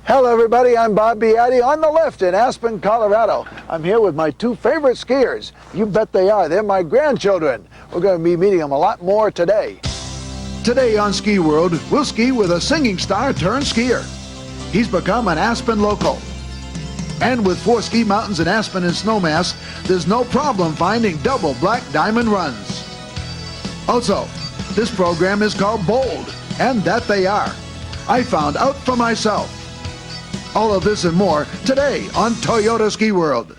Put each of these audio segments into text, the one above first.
Hello everybody, I'm Bob Beattie on the lift in Aspen, Colorado. I'm here with my two favorite skiers. You bet they are. They're my grandchildren. We're going to be meeting them a lot more today. Today on Ski World, we'll ski with a singing star turned skier. He's become an Aspen local. And with 4 ski mountains in Aspen and Snowmass, there's no problem finding double black diamond runs. Also, this program is called Bold, and that they are. I found out for myself. All of this and more today on Toyota Ski World.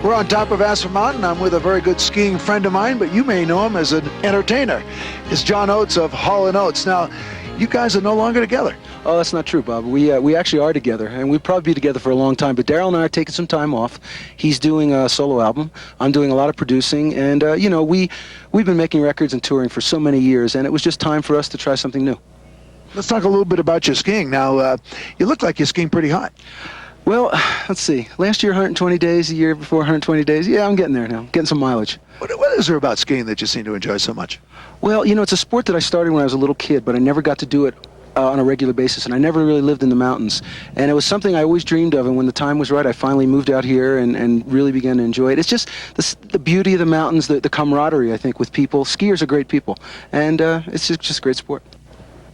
We're on top of Aspen Mountain. I'm with a very good skiing friend of mine, but you may know him as an entertainer. It's John Oates of Hall & Oates. Now, you guys are no longer together. Oh, that's not true, Bob. We actually are together, and we'll probably be together for a long time. But Daryl and I are taking some time off. He's doing a solo album. I'm doing a lot of producing, and we've been making records and touring for so many years, and it was just time for us to try something new. Let's talk a little bit about your skiing. Now, you look like you're skiing pretty hot. Well, let's see. Last year, 120 days. The year before, 120 days. Yeah, I'm getting there now. Getting some mileage. What is there about skiing that you seem to enjoy so much? Well, it's a sport that I started when I was a little kid, but I never got to do it on a regular basis, and I never really lived in the mountains. And it was something I always dreamed of, and when the time was right, I finally moved out here and really began to enjoy it. It's just the beauty of the mountains, the camaraderie, I think, with people. Skiers are great people, and it's just a great sport.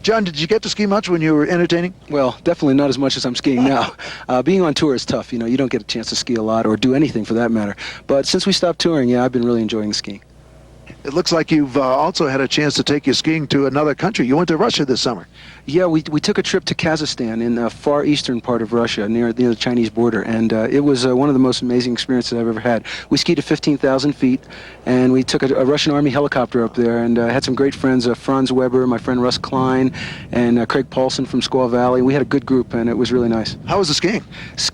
John, did you get to ski much when you were entertaining? Well, definitely not as much as I'm skiing now. Being on tour is tough. You don't get a chance to ski a lot or do anything for that matter. But since we stopped touring, yeah, I've been really enjoying the skiing. It looks like you've also had a chance to take your skiing to another country. You went to Russia this summer. Yeah, we took a trip to Kazakhstan in the far eastern part of Russia, near the Chinese border, and it was one of the most amazing experiences I've ever had. We skied to 15,000 feet, and we took a Russian Army helicopter up there, and had some great friends, Franz Weber, my friend Russ Klein, and Craig Paulson from Squaw Valley. We had a good group, and it was really nice. How was the skiing?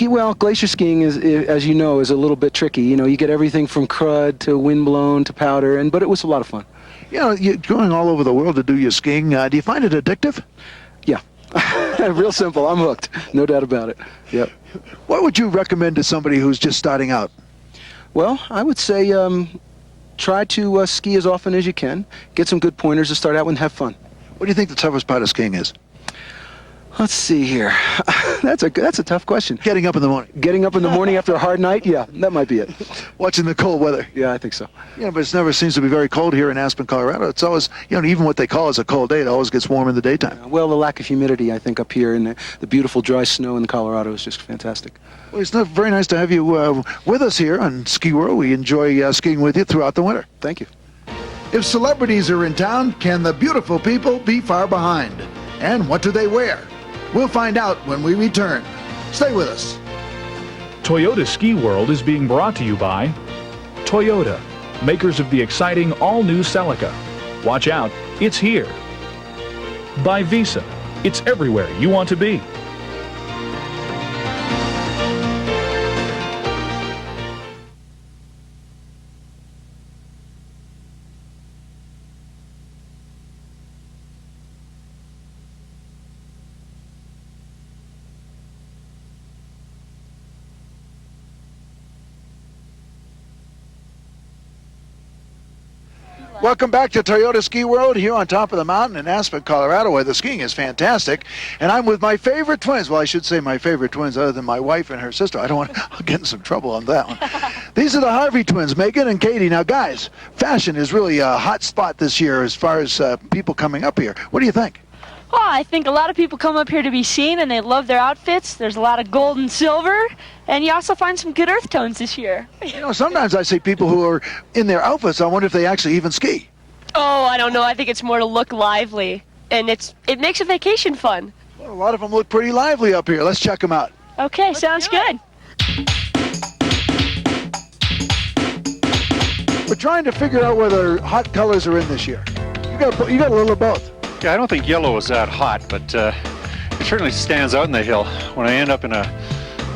Well, glacier skiing, as you know, is a little bit tricky. You get everything from crud to windblown to powder, but it was a lot of fun. You're going all over the world to do your skiing. Do you find it addictive? Yeah. Real simple. I'm hooked. No doubt about it. Yep. What would you recommend to somebody who's just starting out? Well, I would say try to ski as often as you can. Get some good pointers to start out with and have fun. What do you think the toughest part of skiing is? Let's see here. That's a tough question. Getting up in the morning. Getting up in the morning after a hard night? Yeah, that might be it. Watching the cold weather. Yeah, I think so. But it never seems to be very cold here in Aspen, Colorado. It's always, even what they call as a cold day, it always gets warm in the daytime. Well, the lack of humidity, I think, up here and the beautiful dry snow in Colorado is just fantastic. Well, it's very nice to have you with us here on Ski World. We enjoy skiing with you throughout the winter. Thank you. If celebrities are in town, can the beautiful people be far behind? And what do they wear? We'll find out when we return. Stay with us. Toyota Ski World is being brought to you by Toyota, makers of the exciting all-new Celica. Watch out, it's here. By Visa, it's everywhere you want to be. Welcome back to Toyota Ski World here on top of the mountain in Aspen, Colorado, where the skiing is fantastic. And I'm with my favorite twins. Well, I should say my favorite twins other than my wife and her sister. I'll get in some trouble on that one. These are the Harvey twins, Megan and Katie. Now, guys, fashion is really a hot spot this year as far as people coming up here. What do you think? Well, I think a lot of people come up here to be seen, and they love their outfits. There's a lot of gold and silver, and you also find some good earth tones this year. Sometimes I see people who are in their outfits, I wonder if they actually even ski. Oh, I don't know. I think it's more to look lively, and it makes a vacation fun. Well, a lot of them look pretty lively up here. Let's check them out. Okay, sounds good. We're trying to figure out whether hot colors are in this year. You got a little of both. Yeah, I don't think yellow is that hot, but it certainly stands out in the hill. When I end up in a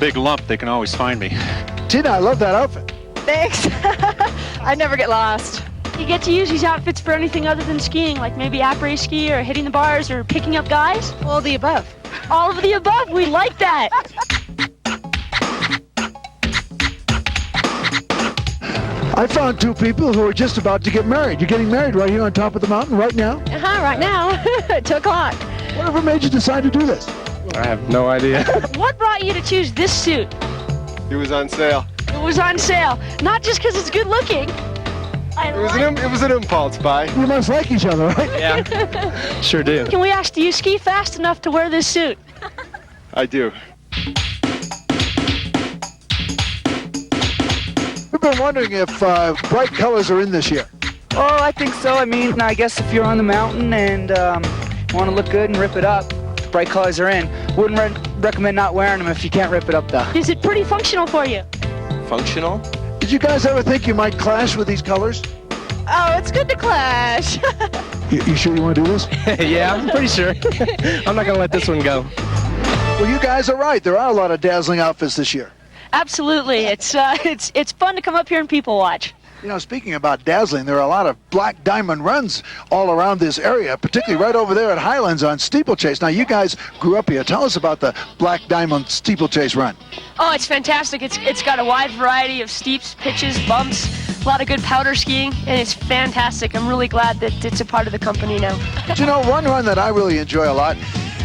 big lump, they can always find me. Tina, I love that outfit. Thanks. I never get lost. You get to use these outfits for anything other than skiing, like maybe après ski or hitting the bars or picking up guys? All the above. All of the above. We like that. I found two people who are just about to get married. You're getting married right here on top of the mountain right now? Right now. 2 o'clock. Whatever made you decide to do this? I have no idea. What brought you to choose this suit? It was on sale. It was on sale. Not just because it's good looking. It was an impulse buy. You must like each other, right? Yeah. Sure do. Can we ask, do you ski fast enough to wear this suit? I do. We've been wondering if bright colors are in this year. Oh, I think so. I mean, I guess if you're on the mountain and want to look good and rip it up, bright colors are in. Wouldn't recommend not wearing them if you can't rip it up, though. Is it pretty functional for you? Functional? Did you guys ever think you might clash with these colors? Oh, it's good to clash. You sure you want to do this? Yeah, I'm pretty sure. I'm not going to let this one go. Well, you guys are right. There are a lot of dazzling outfits this year. Absolutely. It's fun to come up here and people watch. You know, speaking about dazzling, there are a lot of black diamond runs all around this area, particularly right over there at Highlands on Steeplechase. Now, you guys grew up here. Tell us about the Black Diamond Steeplechase run. Oh, it's fantastic. It's got a wide variety of steeps, pitches, bumps, a lot of good powder skiing, and it's fantastic. I'm really glad that it's a part of the company now. But you know, one run that I really enjoy a lot,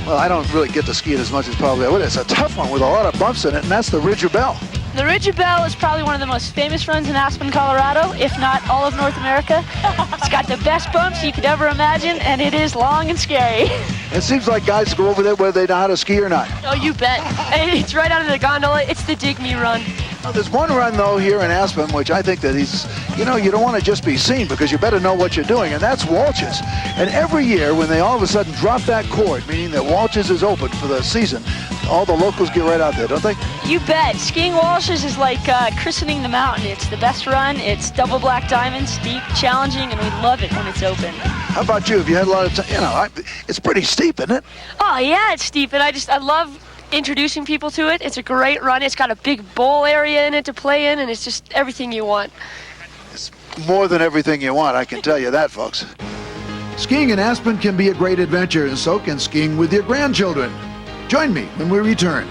well, I don't really get to ski it as much as probably I would. It's a tough one with a lot of bumps in it, and that's the Ridge of Bell. The Ridge of Bell is probably one of the most famous runs in Aspen, Colorado, if not all of North America. It's got the best bumps you could ever imagine, and it is long and scary. It seems like guys go over there whether they know how to ski or not. Oh, you bet. It's right out of the gondola. It's the Dig Me run. Well, there's one run, though, here in Aspen, which I think that you don't want to just be seen because you better know what you're doing, and that's Walches. And every year when they all of a sudden drop that cord, meaning that Walches is open for the season, all the locals get right out there, don't they? You bet. Skiing Walches is like christening the mountain. It's the best run. It's double black diamond, steep, challenging, and we love it when it's open. How about you? Have you had a lot of time? It's pretty steep, isn't it? Oh, yeah, it's steep, and I love introducing people to it. It's a great run. It's got a big bowl area in it to play in, and it's just everything you want. It's more than everything you want, I can tell you that, folks. Skiing in Aspen can be a great adventure, and so can skiing with your grandchildren. Join me when we return.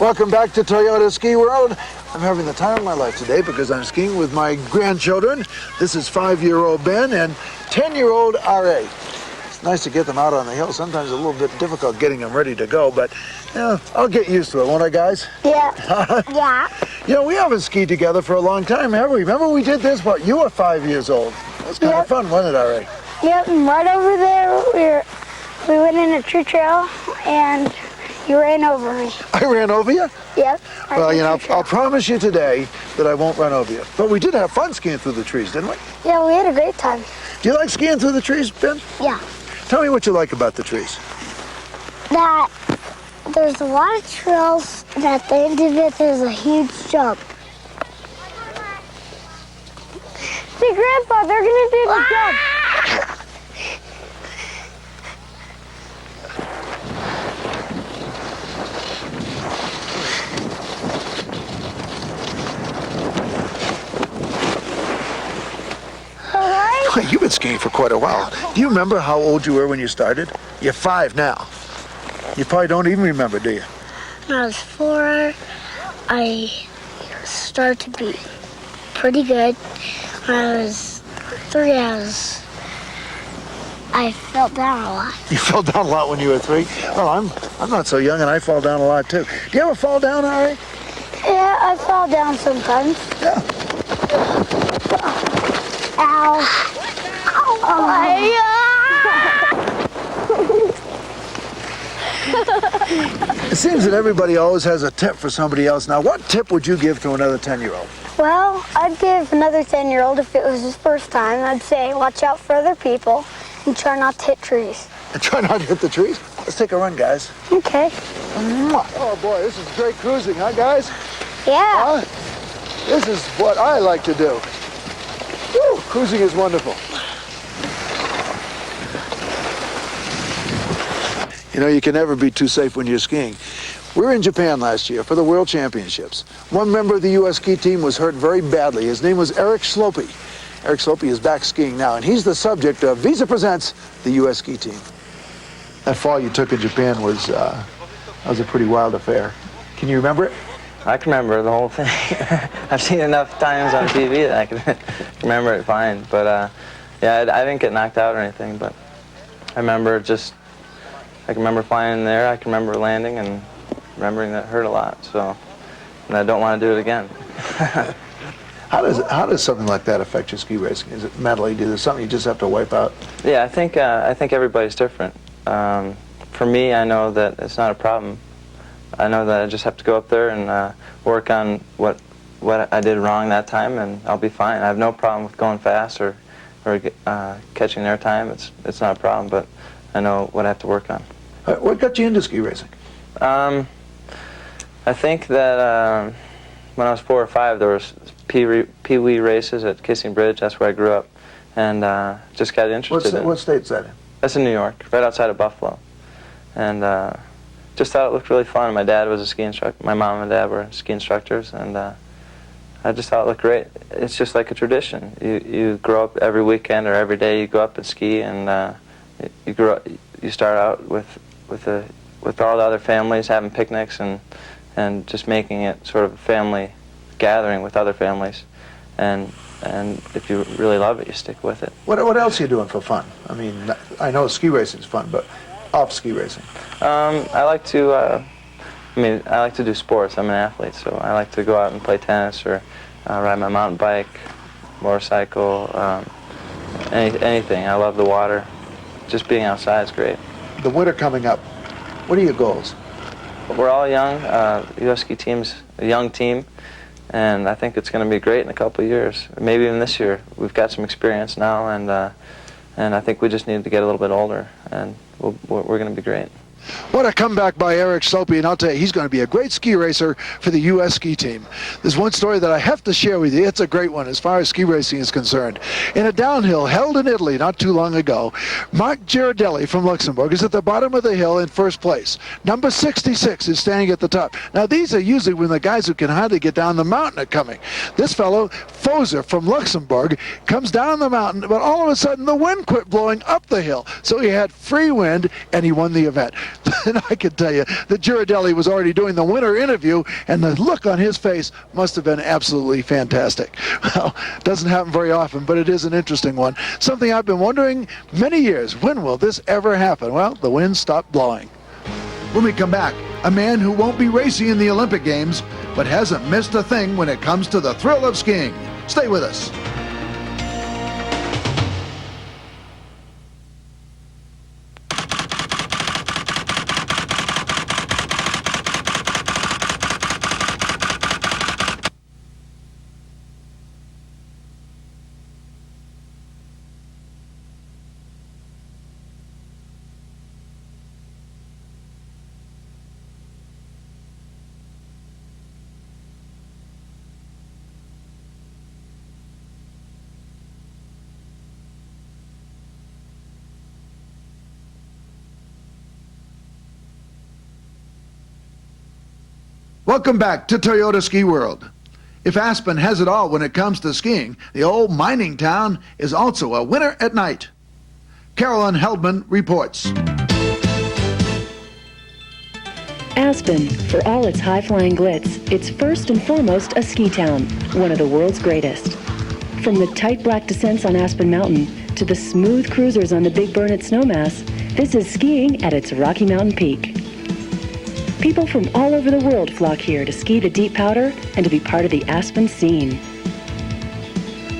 Welcome back to Toyota Ski World. I'm having the time of my life today because I'm skiing with my grandchildren. This is 5-year-old Ben and 10-year-old R.A. It's nice to get them out on the hill. Sometimes it's a little bit difficult getting them ready to go, but I'll get used to it, won't I, guys? Yeah. Yeah. You know, we haven't skied together for a long time, have we? Remember we did this, you were 5 years old. It was kind of fun, wasn't it, R.A.? Yep, and right over there, we went in a tree trail, and you ran over me. I ran over you? Yep. Well, I'll promise you today that I won't run over you. But we did have fun skiing through the trees, didn't we? Yeah, we had a great time. Do you like skiing through the trees, Ben? Yeah. Tell me what you like about the trees. That there's a lot of trails, and at the end of it, there's a huge jump. Hey, Grandpa, they're gonna do the jump. skiing for quite a while. Do you remember how old you were when you started? You're 5 now. You probably don't even remember, do you? When I was 4, I started to be pretty good. When I was 3, I fell down a lot. You fell down a lot when you were 3? Well, I'm not so young, and I fall down a lot, too. Do you ever fall down, Ari? Yeah, I fall down sometimes. Yeah. Ow. It seems that everybody always has a tip for somebody else. Now, what tip would you give to another 10-year-old? Well, I'd give another 10-year-old, if it was his first time, I'd say watch out for other people and try not to hit trees. And try not to hit the trees? Let's take a run, guys. Okay. Oh, boy, this is great cruising, huh, guys? Yeah. This is what I like to do. Woo, cruising is wonderful. You know, you can never be too safe when you're skiing. We were in Japan last year for the World Championships. One member of the U.S. ski team was hurt very badly. His name was Eric Slopey. Eric Slopey is back skiing now, and he's the subject of Visa Presents the U.S. ski team. That fall you took in Japan was a pretty wild affair. Can you remember it? I can remember the whole thing. I've seen it enough times on TV that I can remember it fine. But yeah, I didn't get knocked out or anything, but I remember I can remember flying in there, I can remember landing, and remembering that it hurt a lot, so, and I don't want to do it again. How does something like that affect your ski racing? Is it mentally? Is it something you just have to wipe out? Yeah, I think everybody's different. For me, I know that it's not a problem. I know that I just have to go up there and work on what I did wrong that time, and I'll be fine. I have no problem with going fast or catching their time. It's not a problem, but I know what I have to work on. What got you into ski racing? I think that when I was 4 or 5, there was pee-wee races at Kissing Bridge. That's where I grew up, and just got interested in it. What state's that in? That's in New York, right outside of Buffalo. And just thought it looked really fun. My dad was a ski instructor. My mom and dad were ski instructors, and I just thought it looked great. It's just like a tradition. You grow up every weekend or every day. You go up and ski, and you grow up. You start out with all the other families having picnics and just making it sort of a family gathering with other families. And if you really love it, you stick with it. What else are you doing for fun? I mean, I know ski racing is fun, but off ski racing. I like to do sports. I'm an athlete, so I like to go out and play tennis or ride my mountain bike, motorcycle, anything. I love the water. Just being outside is great. The winter coming up, what are your goals? We're all young. U.S. ski team's a young team, and I think it's going to be great in a couple of years. Maybe even this year. We've got some experience now, and I think we just need to get a little bit older, and we're going to be great. What a comeback by Eric Slopey, and I'll tell you, he's going to be a great ski racer for the U.S. ski team. There's one story that I have to share with you. It's a great one as far as ski racing is concerned. In a downhill held in Italy not too long ago, Mark Girardelli from Luxembourg is at the bottom of the hill in first place. Number 66 is standing at the top. Now, these are usually when the guys who can hardly get down the mountain are coming. This fellow, Fozer from Luxembourg, comes down the mountain, but all of a sudden the wind quit blowing up the hill. So he had free wind, and he won the event. And I can tell you that Girardelli was already doing the winter interview, and the look on his face must have been absolutely fantastic. Well, it doesn't happen very often, but it is an interesting one. Something I've been wondering many years, when will this ever happen? Well, the wind stopped blowing. When we come back, a man who won't be racing in the Olympic Games, but hasn't missed a thing when it comes to the thrill of skiing. Stay with us. Welcome back to Toyota Ski World. If Aspen has it all when it comes to skiing, the old mining town is also a winner at night. Carolyn Heldman reports. Aspen, for all its high-flying glitz, it's first and foremost a ski town, one of the world's greatest. From the tight black descents on Aspen Mountain to the smooth cruisers on the Big Burnett Snowmass, this is skiing at its Rocky Mountain peak. People from all over the world flock here to ski the Deep Powder and to be part of the Aspen scene.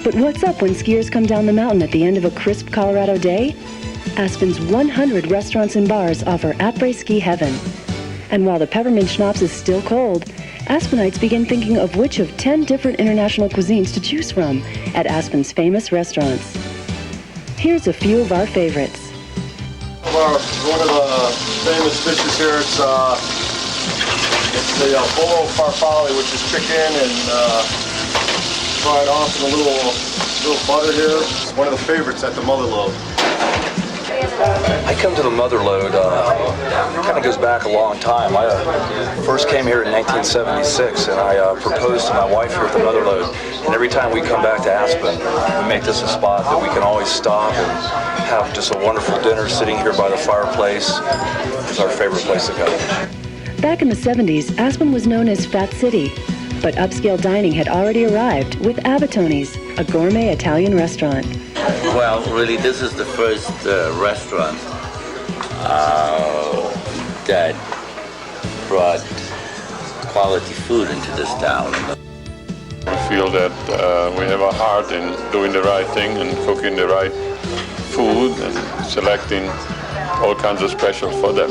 But what's up when skiers come down the mountain at the end of a crisp Colorado day? Aspen's 100 restaurants and bars offer après ski heaven. And while the peppermint schnapps is still cold, Aspenites begin thinking of which of 10 different international cuisines to choose from at Aspen's famous restaurants. Here's a few of our favorites. One of the famous dishes here, it's the bolo farfalle, which is chicken and fried off in a little butter here. It's one of the favorites at the Mother Lode. I come to the Mother Lode, kind of goes back a long time. I first came here in 1976, and I proposed to my wife here at the Mother Lode. And every time we come back to Aspen, we make this a spot that we can always stop and have just a wonderful dinner sitting here by the fireplace. It's our favorite place to go. Back in the 70s, Aspen was known as Fat City, but upscale dining had already arrived with Abatoni's, a gourmet Italian restaurant. Well, really, this is the first restaurant that brought quality food into this town. We feel that we have a heart in doing the right thing and cooking the right food and selecting all kinds of specials for them.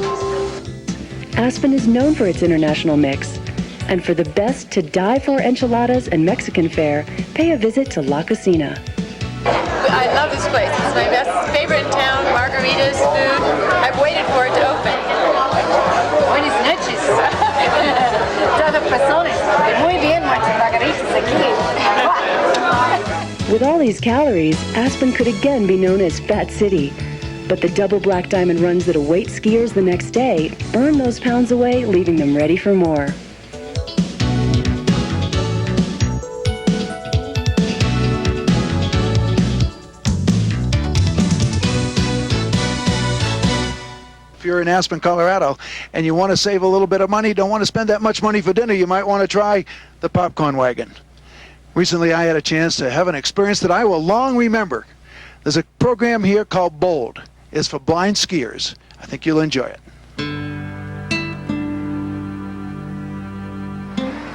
Aspen is known for its international mix, and for the best to die for enchiladas and Mexican fare, pay a visit to La Cocina. I love this place. It's my favorite in town. Margaritas, food. I've waited for it to open. Buenas noches. Todo personas. Muy bien, muchas margaritas aquí. With all these calories, Aspen could again be known as Fat City. But the double black diamond runs that await skiers the next day burn those pounds away, leaving them ready for more. If you're in Aspen, Colorado, and you want to save a little bit of money, don't want to spend that much money for dinner, you might want to try the popcorn wagon. Recently, I had a chance to have an experience that I will long remember. There's a program here called BOLD. It's for blind skiers. I think you'll enjoy it.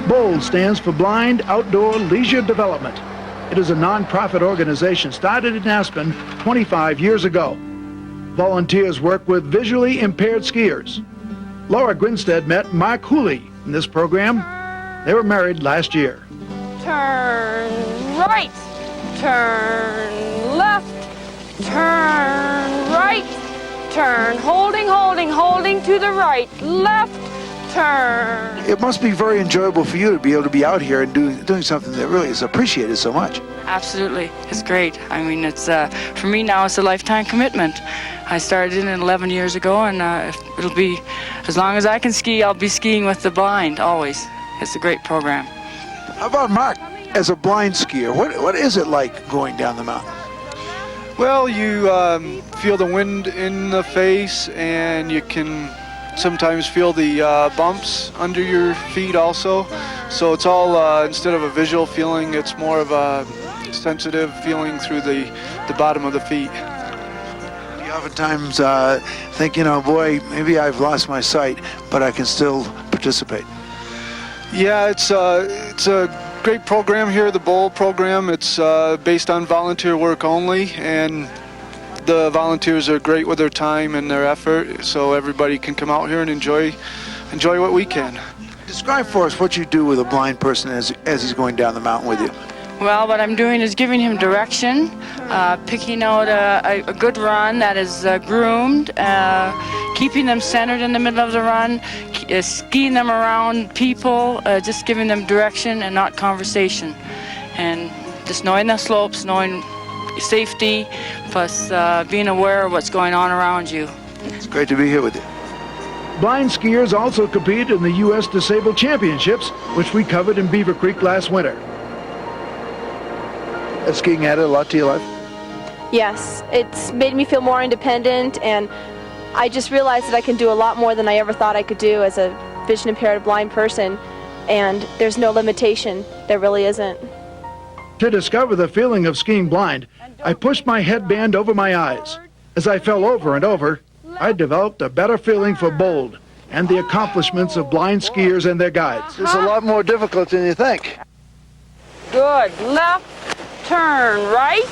BOLD stands for Blind Outdoor Leisure Development. It is a non-profit organization started in Aspen 25 years ago. Volunteers work with visually impaired skiers. Laura Grinstead met Mark Hooley in this program. They were married last year. Turn right, turn left, turn right, turn, holding to the right, left, turn. It must be very enjoyable for you to be able to be out here and doing something that really is appreciated so much. Absolutely, it's great. I mean, it's for me now, it's a lifetime commitment. I started in 11 years ago, and it'll be, as long as I can ski, I'll be skiing with the blind, always. It's a great program. How about Mark, as a blind skier, what is it like going down the mountain? Well, you feel the wind in the face, and you can sometimes feel the bumps under your feet also. So it's all, instead of a visual feeling, it's more of a sensitive feeling through the bottom of the feet. You oftentimes think, boy, maybe I've lost my sight, but I can still participate. Yeah, it's a great program here, the BOLD program. It's based on volunteer work only, and the volunteers are great with their time and their effort, so everybody can come out here and enjoy what we can. Describe for us what you do with a blind person as he's going down the mountain with you. Well, what I'm doing is giving him direction, picking out a good run that is groomed, keeping them centered in the middle of the run, skiing them around people, just giving them direction and not conversation. And just knowing the slopes, knowing safety, plus being aware of what's going on around you. It's great to be here with you. Blind skiers also compete in the U.S. Disabled Championships, which we covered in Beaver Creek last winter. Has skiing added a lot to your life? Yes, it's made me feel more independent, and I just realized that I can do a lot more than I ever thought I could do as a vision impaired blind person, and there's no limitation. There really isn't. To discover the feeling of skiing blind, I pushed my headband over my eyes. As I fell over and over, I developed a better feeling for bold and the accomplishments of blind skiers and their guides. It's a lot more difficult than you think. Good. Left, turn, right.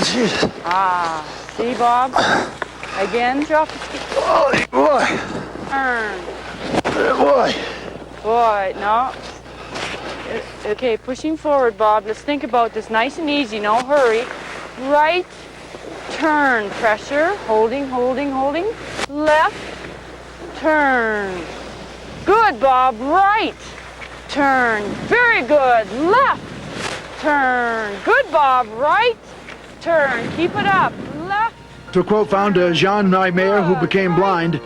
See, Bob? Again, drop the ski. Oh, boy. Turn. Boy. Boy, no. Okay, pushing forward, Bob. Let's think about this nice and easy, no hurry. Right, turn, pressure, holding, holding, holding. Left, turn. Good, Bob. Right, turn. Very good. Left, turn. Good, Bob. Right, turn. Keep it up. Left. To quote founder Jean Naimer, who became blind,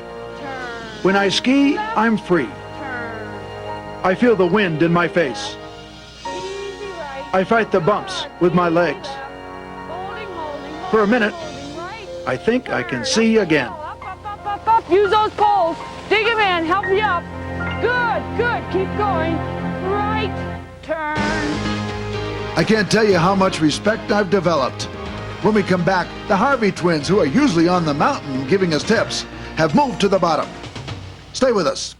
"When I ski, I'm free. I feel the wind in my face. I fight the bumps with my legs. For a minute, I think I can see again." Up. Use those poles. Dig him in. Help me up. Good, good. Keep going. Right, turn. I can't tell you how much respect I've developed. When we come back, the Harvey twins, who are usually on the mountain giving us tips, have moved to the bottom. Stay with us.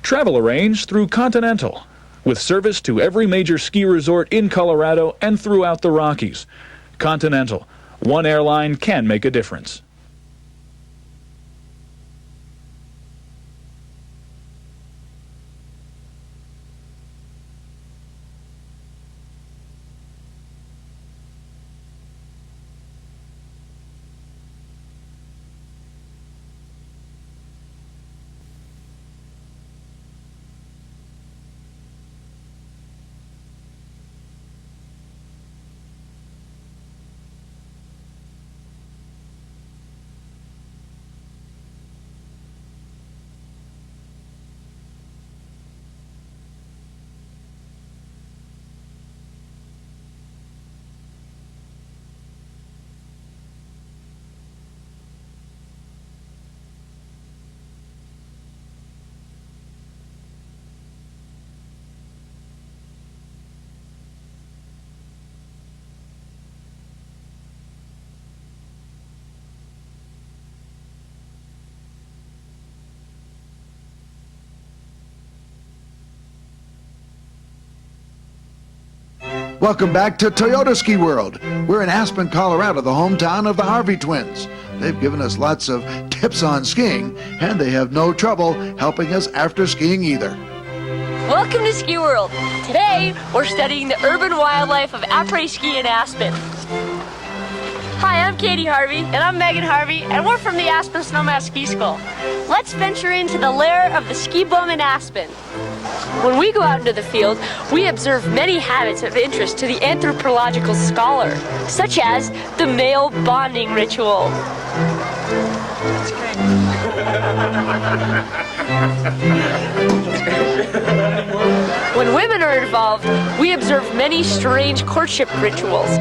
Travel arranged through Continental, with service to every major ski resort in Colorado and throughout the Rockies. Continental, one airline can make a difference. Welcome back to Toyota Ski World. We're in Aspen, Colorado, the hometown of the Harvey twins. They've given us lots of tips on skiing, and they have no trouble helping us after skiing either. Welcome to Ski World. Today, we're studying the urban wildlife of après-ski in Aspen. Hi, I'm Katie Harvey. And I'm Megan Harvey, and we're from the Aspen Snowmass Ski School. Let's venture into the lair of the ski bum in Aspen. When we go out into the field, we observe many habits of interest to the anthropological scholar, such as the male bonding ritual. That's great. When women are involved, we observe many strange courtship rituals.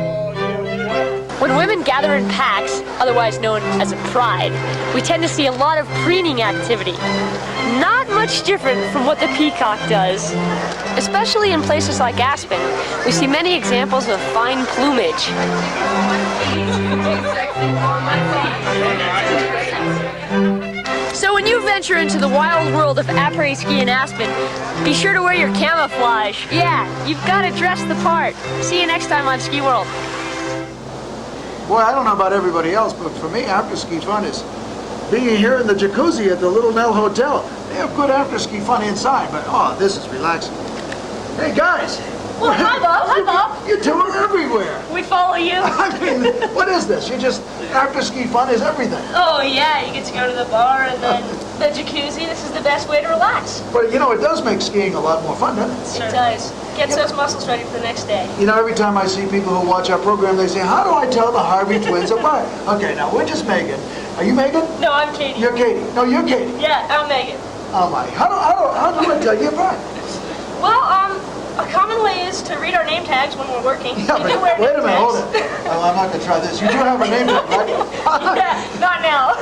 When women gather in packs, otherwise known as a pride, we tend to see a lot of preening activity. Not much different from what the peacock does. Especially in places like Aspen, we see many examples of fine plumage. So when you venture into the wild world of après-ski in Aspen, be sure to wear your camouflage. Yeah, you've got to dress the part. See you next time on Ski World. Boy, I don't know about everybody else, but for me, after-ski fun is being here in the jacuzzi at the Little Nell Hotel. They have good after-ski fun inside, but oh, this is relaxing. Hey, guys. Well, hi, Bob. Hi, Bob. You two are everywhere. We follow you. I mean, what is this? You just, after-ski fun is everything. Oh, yeah. You get to go to the bar and then the jacuzzi. This is the best way to relax. But, you know, it does make skiing a lot more fun, doesn't it? It does. Gets those muscles ready for the next day. You know, every time I see people who watch our program, they say, how do I tell the Harvey twins apart? Okay, now, we're just Megan. Are you Megan? No, I'm Katie. You're Katie. No, you're Katie. Yeah, I'm Megan. Oh, my. How do I tell you apart? Well, A common way is to read our name tags when we're working. Yeah, We do but wear wait a name minute, hold tags. it. Oh, I'm not going to try this. You do have a name tag, right? Yeah, not now.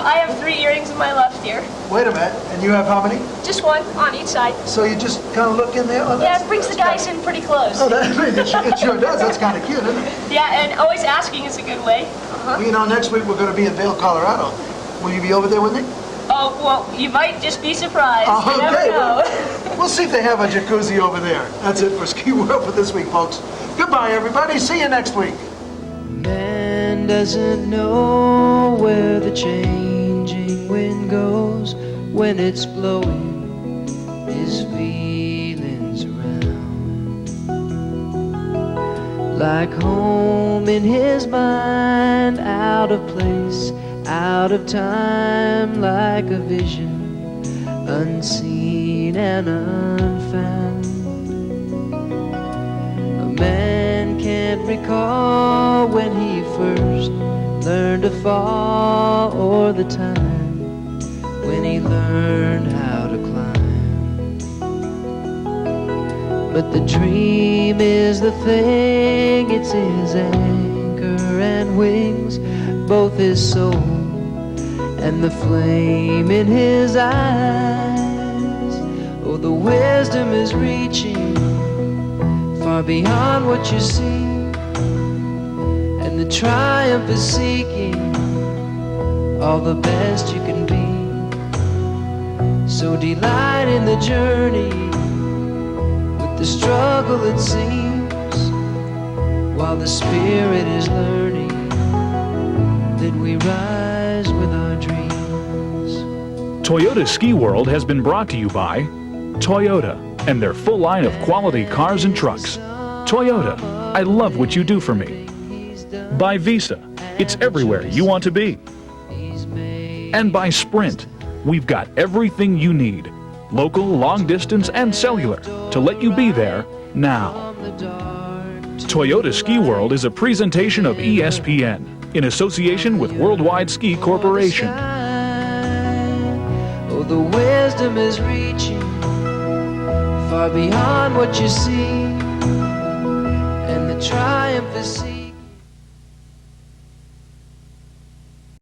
I have 3 earrings in my left ear. Wait a minute. And you have how many? Just one on each side. So you just kind of look in there? Oh, Yeah, it brings the guys in pretty close. Oh, that, it sure does. That's kind of cute, isn't it? Yeah, and always asking is a good way. Well, you know, next week we're going to be in Vail, Colorado. Will you be over there with me? Oh, well, you might just be surprised. You never Okay, know. we'll see if they have a jacuzzi over there. That's it for Ski World for this week, folks. Goodbye, everybody. See you next week. Man doesn't know where the changing wind goes when it's blowing his feelings around. Like home in his mind, out of place, out of time, like a vision, unseen and unfound. A man can't recall when he first learned to fall, or the time when he learned how to climb. But the dream is the thing, it's his anchor and wings, both his soul and the flame in his eyes. Oh, the wisdom is reaching far beyond what you see, and the triumph is seeking all the best you can be. So delight in the journey with the struggle it seems, while the spirit is learning that we rise with our dreams. Toyota Ski World has been brought to you by Toyota and their full line of quality cars and trucks. Toyota, I love what you do for me. By Visa, it's everywhere you want to be. And by Sprint, we've got everything you need, local, long distance, and cellular, to let you be there now. Toyota Ski World is a presentation of ESPN in association with Worldwide Ski Corporation. Oh, the wisdom is reaching far beyond what you see, and the triumph is seen.